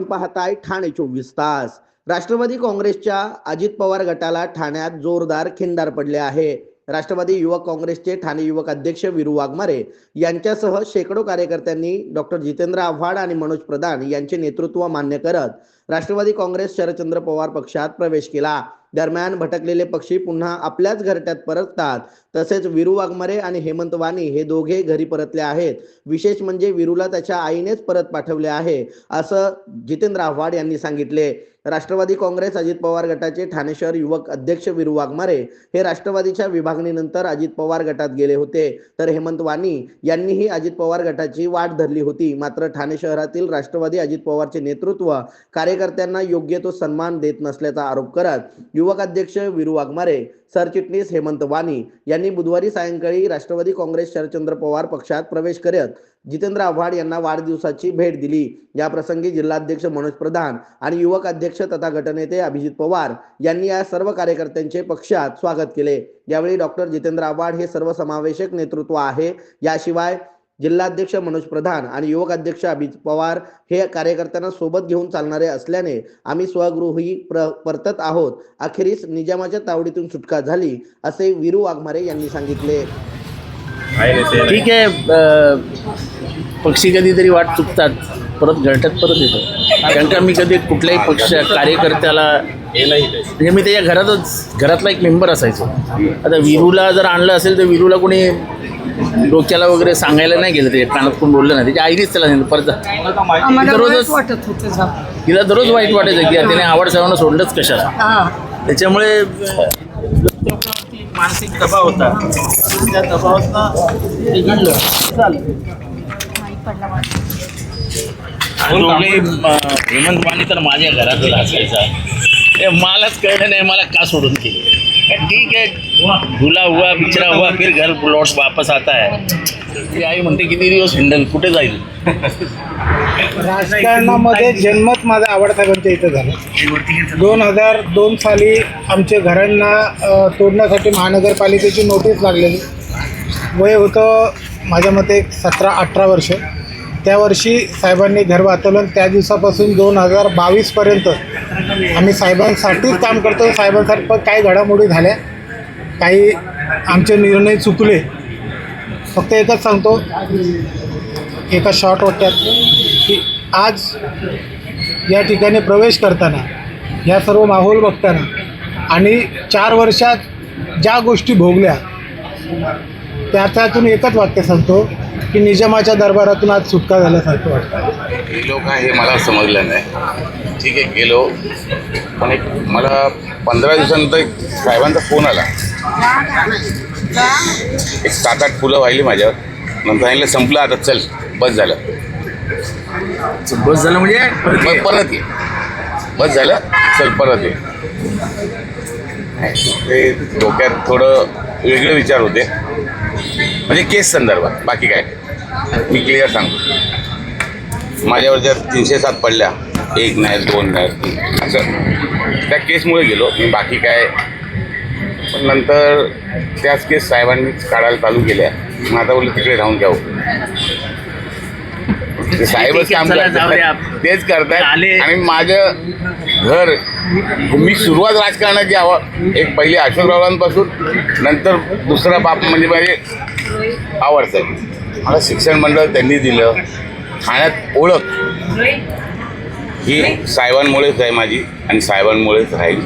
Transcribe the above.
पाहताय ठाणे 24 तास। राष्ट्रवादी काँग्रेसच्या अजित पवार गटाला ठाण्यात जोरदार खिंडार पडले आहे। राष्ट्रवादी युवक काँग्रेसचे ठाणे युवक अध्यक्ष वीरू वाघमारे यांच्यासह शेकडो कार्यकर्त्यांनी डॉक्टर जितेंद्र आव्हाड आणि मनोज प्रधान यांचे नेतृत्व मान्य करत राष्ट्रवादी काँग्रेस शरदचंद्र पवार पक्षात प्रवेश केला। दरम्यान भटकलेले पक्षी पुन्हा आपल्याच घरट्यात परततात। तसेच वीरू वाघमारे आणि हेमंत वाणी हे दोघे घरी परतले आहेत। विशेष म्हणजे वीरूला त्याच्या आईनेच परत पाठवले आहे, असं जितेंद्र आव्हाड यांनी सांगितले। राष्ट्रवादी काँग्रेस अजित पवार गटाचे ठाणे शहर युवक अध्यक्ष वीरू वाघमारे हे राष्ट्रवादीच्या विभागणीनंतर अजित पवार गटात गेले होते, तर हेमंत वाणी यांनीही अजित पवार गटाची वाट धरली होती। मात्र ठाणे शहरातील राष्ट्रवादी अजित पवारचे नेतृत्व कार्यकर्त्यांना योग्य तो सन्मान देत नसल्याचा आरोप करत युवक अध्यक्ष वीरू वाघमारे, सरचिटणीस हेमंत वाणी यांनी बुधवारी सायंकाळी राष्ट्रवादी काँग्रेस शरदचंद्र पवार पक्षात प्रवेश करत जितेंद्र आव्हाड यांना वाढदिवसाची भेट दिली। या प्रसंगी जिल्हाध्यक्ष मनोज प्रधान आणि युवक अध्यक्ष तथा गटनेते अभिजित पवार यांनी या सर्व कार्यकर्त्यांचे पक्षात स्वागत केले। यावेळी डॉक्टर जितेंद्र आव्हाड हे सर्वसमावेशक नेतृत्व आहे। याशिवाय जिल्हाध्यक्ष मनोज प्रधान आणि युवक अध्यक्ष अभिजित पवार हे कार्यकर्त्यांना सोबत घेऊन चालणारे असल्याने आम्ही स्वगृही परतत आहोत। अखेरीस निजामाच्या तावडीतून सुटका झाली, असे वीरू वाघमारे यांनी सांगितले। ठीक आहे, पक्षी कधीतरी वाट चुकतात, परत घरट्यात परत येतो। कारण का मी कधी कुठल्याही पक्ष कार्यकर्त्याला म्हणजे मी त्याच्या घरातला एक मेंबर असायचो। आता वीरूला जर आणलं असेल तर वीरूला कोणी डोक्याला वगैरे सांगायला नाही गेलं, ते कानात कोण बोललं नाही, त्याच्या आईनेच त्याला परत दररोजच वाटत होतं, तिला दररोज वाईट वाटायचं की त्याने आवड सर्वांना सोडलंच कशाला। त्याच्यामुळे मानसिक दबाव होता, त्या दबावातनं ते घडलं हेमंत वाणी तर माझ्या घरातच असायचा। मलाच कळलं नाही मला का सोडून केली। ठीक है, भूला हुआ बिछड़ा हुआ फिर घर लौट वापस आता है। ती आई म्हणते किती दिवस हिंडल, कुठे जाईल। राजकारणामध्ये जन्मत माझा आवडसाहेबांच्या इथं झाला। 2002 साली आमच्या घरांना तोडण्यासाठी महानगरपालिकेची नोटीस लागलेली। वय होतं माझ्या मते 17-18 वर्ष। त्या वर्षी साहेबांनी घर वाचवलं। त्या दिवसापासून 2022पर्यंत आम्ही साहेबांसाठीच काम करतो। साहेबांसाठी पण काही घडामोडी झाल्या, काही आमचे निर्णय चुकले। फक्त एकच सांगतो एका शॉर्ट वाक्यात की आज या ठिकाणी प्रवेश करताना, या सर्व माहोल बघताना आणि 4 वर्षात ज्या गोष्टी भोगल्या त्यातून एकच वाक्य सांगतो की निजामाच्या दरबारातून आज सुटका झाल्यासारखं वाटतं। गेलो का हे मला समजलं नाही। ठीक आहे गेलो, पण एक मला 15 दिवसानंतर साहेबांचा फोन आला। एक 7-8 फुलं वाहिली माझ्यावर, नंतर सांगितलं संपलं आता, चल बस झालं। बस झालं म्हणजे परत ये, बस झालं चल परत ये। ते डोक्यात थोडं वेगळे विचार होते, म्हणजे केस संदर्भात, बाकी काय मी क्लिअर सांगतो। माझ्यावर ज्या 307 पडल्या, 1 नाही 2 नाही 3 असं, त्या केसमुळे गेलो मी, बाकी काय। पण नंतर त्याच केस साहेबांनीच काढायला चालू केल्या। मग आता बोललं तिकडे राहून घ्यावं, ते साहेबच काम करतात, तेच करतात। आणि माझं घर, मी सुरुवात राजकारणाची एक पहिली अशोकरावांपासून, नंतर दुसरा बाप म्हणजे माझे आवडतं। मला शिक्षण मंडळ त्यांनी दिलं। ठाण्यात ओळख ही साहेबांमुळेच आहे माझी, आणि साहेबांमुळेच राहील।